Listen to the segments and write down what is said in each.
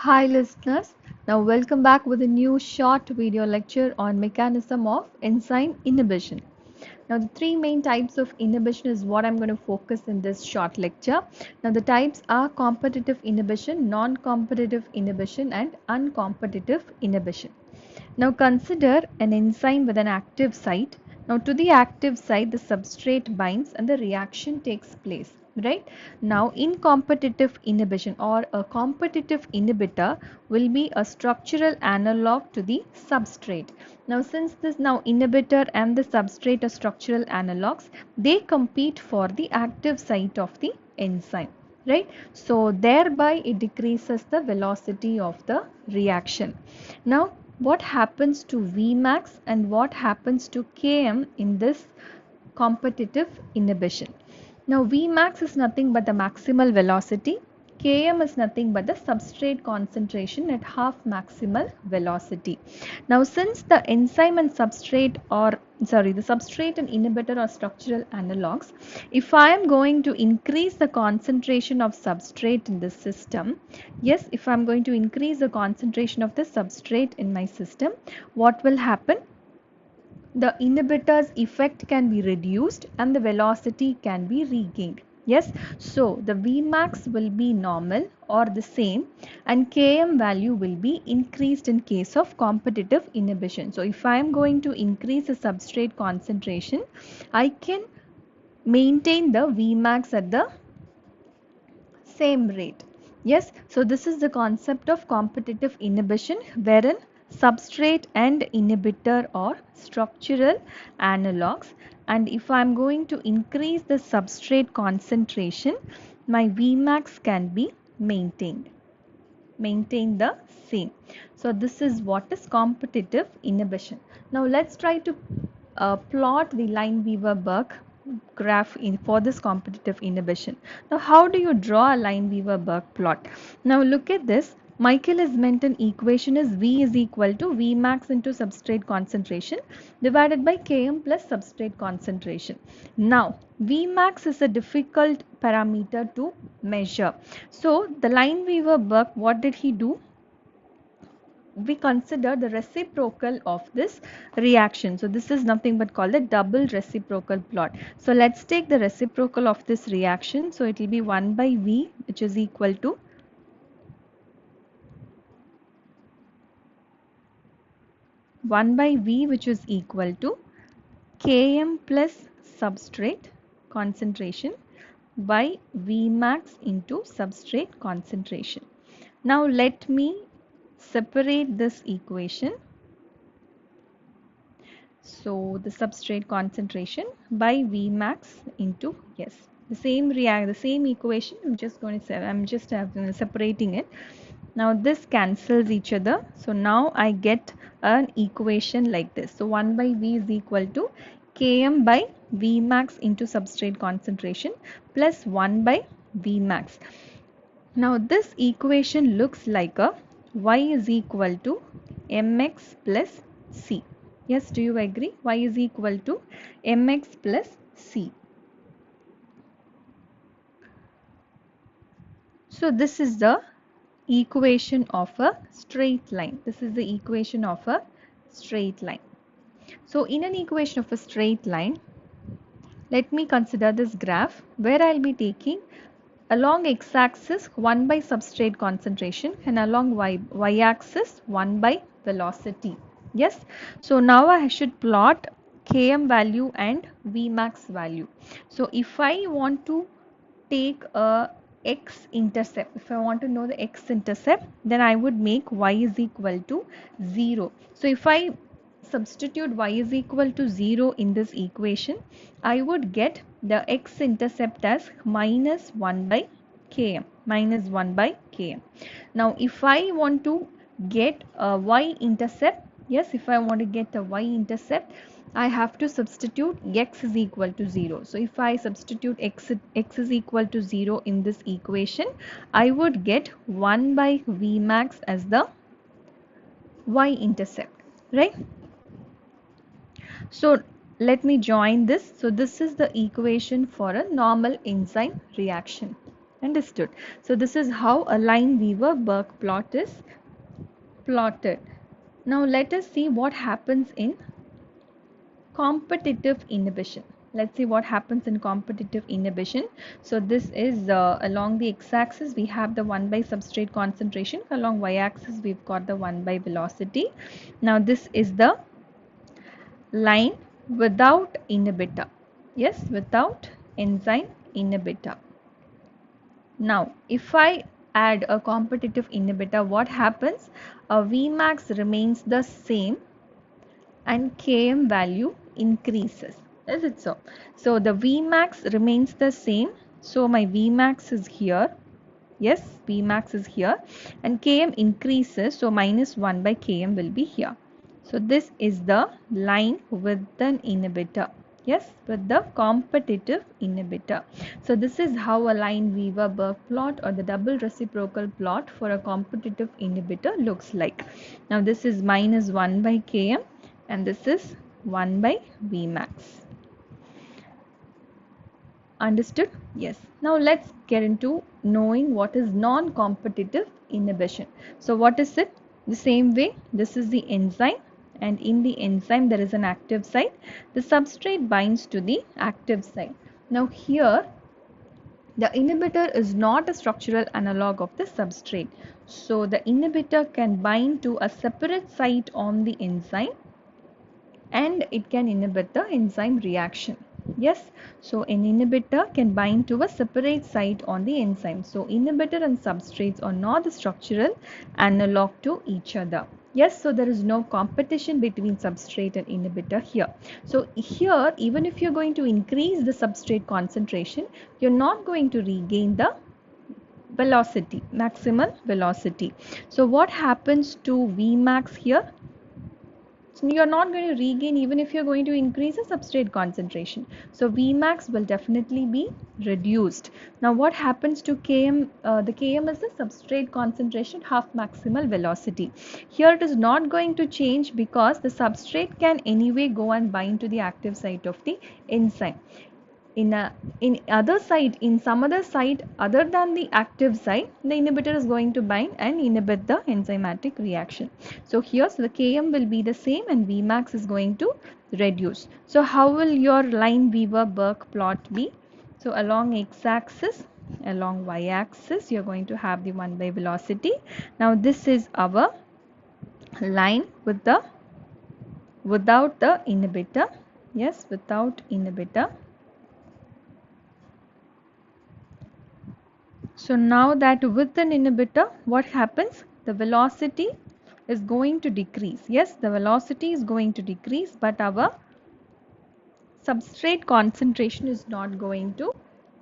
Hi listeners, now welcome back with a new short video lecture on mechanism of enzyme inhibition. Now the three main types of inhibition is what I'm going to focus in this short lecture. Now the types are competitive inhibition, non-competitive inhibition and uncompetitive inhibition. Now consider an enzyme with an active site. Now to the active site the substrate binds and the reaction takes place, right? Now in competitive inhibition or a competitive inhibitor will be a structural analog to the substrate. Now since this now inhibitor and the substrate are structural analogs, they compete for the active site of the enzyme, right? So thereby it decreases the velocity of the reaction. Now what happens to Vmax and what happens to Km in this competitive inhibition? Now Vmax is nothing but the maximal velocity. Km is nothing but the substrate concentration at half maximal velocity. Now since the enzyme and substrate or the substrate and inhibitor are structural analogs, if I am going to increase the concentration of substrate in the system, yes, if I am going to increase the concentration of the substrate in my system, what will happen? The inhibitor's effect can be reduced and the velocity can be regained. Yes, so the Vmax will be normal or the same and Km value will be increased in case of competitive inhibition. So if I am going to increase the substrate concentration, I can maintain the Vmax at the same rate. Yes, so this is the concept of competitive inhibition wherein substrate and inhibitor are structural analogs, and if I am going to increase the substrate concentration, my Vmax can be maintain the same. So this is what is competitive inhibition. Now let's try to plot the Lineweaver-Burke graph for this competitive inhibition. Now how do you draw a Lineweaver-Burke plot? Now look at this. Michaelis-Menten equation is V is equal to Vmax into substrate concentration divided by Km plus substrate concentration. Now Vmax is a difficult parameter to measure. So the Lineweaver-Burke, what did he do? We consider the reciprocal of this reaction. So this is nothing but called the double reciprocal plot. So let's take the reciprocal of this reaction. So it will be 1 by V, which is equal to 1 by V, which is equal to Km plus substrate concentration by Vmax into substrate concentration. Now let me separate this equation. So the substrate concentration by Vmax into, yes, the same equation. I'm just separating it. Now this cancels each other. So now I get an equation like this. So 1 by V is equal to Km by Vmax into substrate concentration plus 1 by Vmax. Now this equation looks like a Y is equal to mx plus c. Yes, do you agree? Y is equal to mx plus c. So this is the equation of a straight line. This is the equation of a straight line. So in an equation of a straight line, let me consider this graph where I'll be taking along x-axis 1 by substrate concentration and along y-axis 1 by velocity. Yes, so now I should plot Km value and Vmax value. So if I want to take a x-intercept, if I want to know the x-intercept, then I would make y is equal to 0. So if I substitute y is equal to 0 in this equation, I would get the x-intercept as minus 1 by km, minus 1 by km. Now if I want to get a y-intercept, yes, if I want to get a y-intercept, I have to substitute x is equal to 0. So if I substitute x is equal to 0 in this equation, I would get 1 by Vmax as the y-intercept, right? So let me join this. So this is the equation for a normal enzyme reaction. Understood. So this is how a Lineweaver-Burke plot is plotted. Now let us see what happens in competitive inhibition. Let's see what happens in competitive inhibition. So this is along the x-axis we have the 1 by substrate concentration, along y-axis we've got the 1 by velocity. Now this is the line without inhibitor. Yes, without enzyme inhibitor. Now if I add a competitive inhibitor, what happens? A Vmax remains the same and Km value increases. Is it so? So the Vmax remains the same. So my Vmax is here. Yes, Vmax is here and Km increases. So minus 1 by Km will be here. So this is the line with an inhibitor. Yes, with the competitive inhibitor. So this is how a Lineweaver-Burke plot or the double reciprocal plot for a competitive inhibitor looks like. Now this is minus 1 by Km and this is 1 by Vmax. Understood? Yes. Now let's get into knowing what is non-competitive inhibition. So what is it? The same way, this is the enzyme and in the enzyme there is an active site. The substrate binds to the active site. Now here the inhibitor is not a structural analog of the substrate. So the inhibitor can bind to a separate site on the enzyme and it can inhibit the enzyme reaction. Yes, so an inhibitor can bind to a separate site on the enzyme. So inhibitor and substrates are not the structural analog to each other. Yes, so there is no competition between substrate and inhibitor here. So here, even if you're going to increase the substrate concentration, you're not going to regain the velocity, maximal velocity. So what happens to Vmax here? So you're not going to regain even if you're going to increase the substrate concentration. So Vmax will definitely be reduced. Now what happens to Km? The Km is the substrate concentration half maximal velocity. Here it is not going to change because the substrate can anyway go and bind to the active site of the enzyme. In some other site other than the active site, the inhibitor is going to bind and inhibit the enzymatic reaction. So here the Km will be the same and Vmax is going to reduce. So how will your Lineweaver-Burke plot be? So along x-axis, along y-axis, you're going to have the 1 by velocity. Now this is our line with the without the inhibitor. Yes, without inhibitor. So now that with an inhibitor, what happens? The velocity is going to decrease. Yes, the velocity is going to decrease, but our substrate concentration is not going to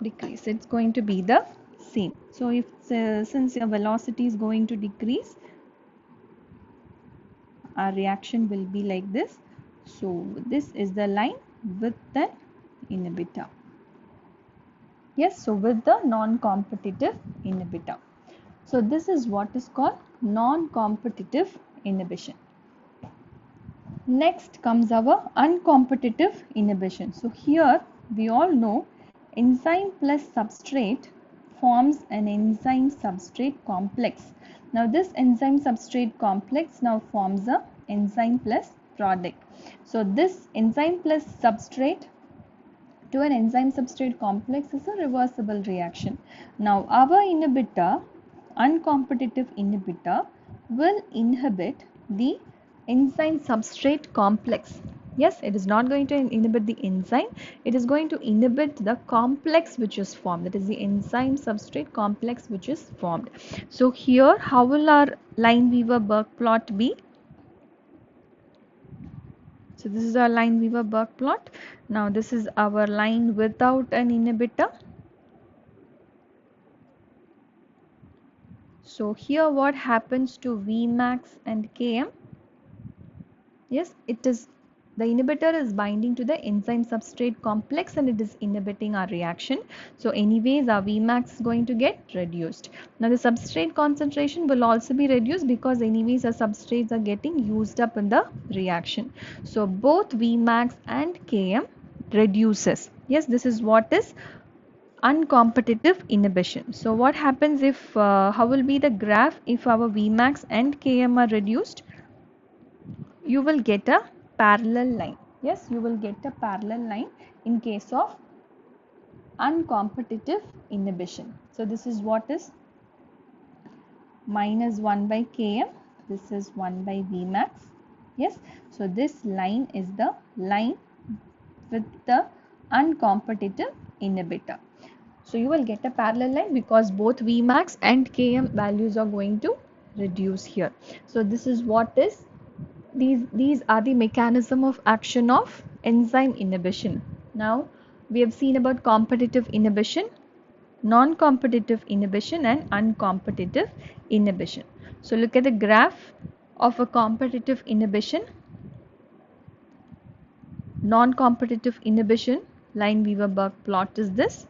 decrease. It's going to be the same. So if since your velocity is going to decrease, our reaction will be like this. So this is the line with the inhibitor. Yes, so with the non-competitive inhibitor. So this is what is called non-competitive inhibition. Next comes our uncompetitive inhibition. So here we all know enzyme plus substrate forms an enzyme substrate complex. Now this enzyme substrate complex now forms a enzyme plus product. So this enzyme plus substrate to an enzyme substrate complex is a reversible reaction. Now our inhibitor, uncompetitive inhibitor, will inhibit the enzyme substrate complex. Yes, it is not going to inhibit the enzyme, it is going to inhibit the complex which is formed, that is the enzyme substrate complex which is formed. So here how will our Lineweaver-Burke plot be? So this is our Lineweaver-Burke plot. Now this is our line without an inhibitor. So here what happens to Vmax and Km? Yes, it is the inhibitor is binding to the enzyme substrate complex and it is inhibiting our reaction. So anyways our Vmax is going to get reduced. Now the substrate concentration will also be reduced because anyways our substrates are getting used up in the reaction. So both Vmax and Km reduces. Yes, this is what is uncompetitive inhibition. So what happens if, how will be the graph if our Vmax and Km are reduced? You will get a parallel line. Yes, you will get a parallel line in case of uncompetitive inhibition. So this is what is minus 1 by Km. This is 1 by Vmax. Yes, so this line is the line with the uncompetitive inhibitor. So you will get a parallel line because both Vmax and Km values are going to reduce here. So this is what is, these are the mechanism of action of enzyme inhibition. Now we have seen about competitive inhibition, non-competitive inhibition and uncompetitive inhibition. So look at the graph of a competitive inhibition, non-competitive inhibition, Line-Weaver-Burk plot is this,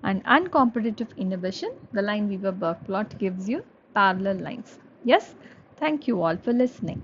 and uncompetitive inhibition, the Line-Weaver-Burk plot gives you parallel lines. Yes, thank you all for listening.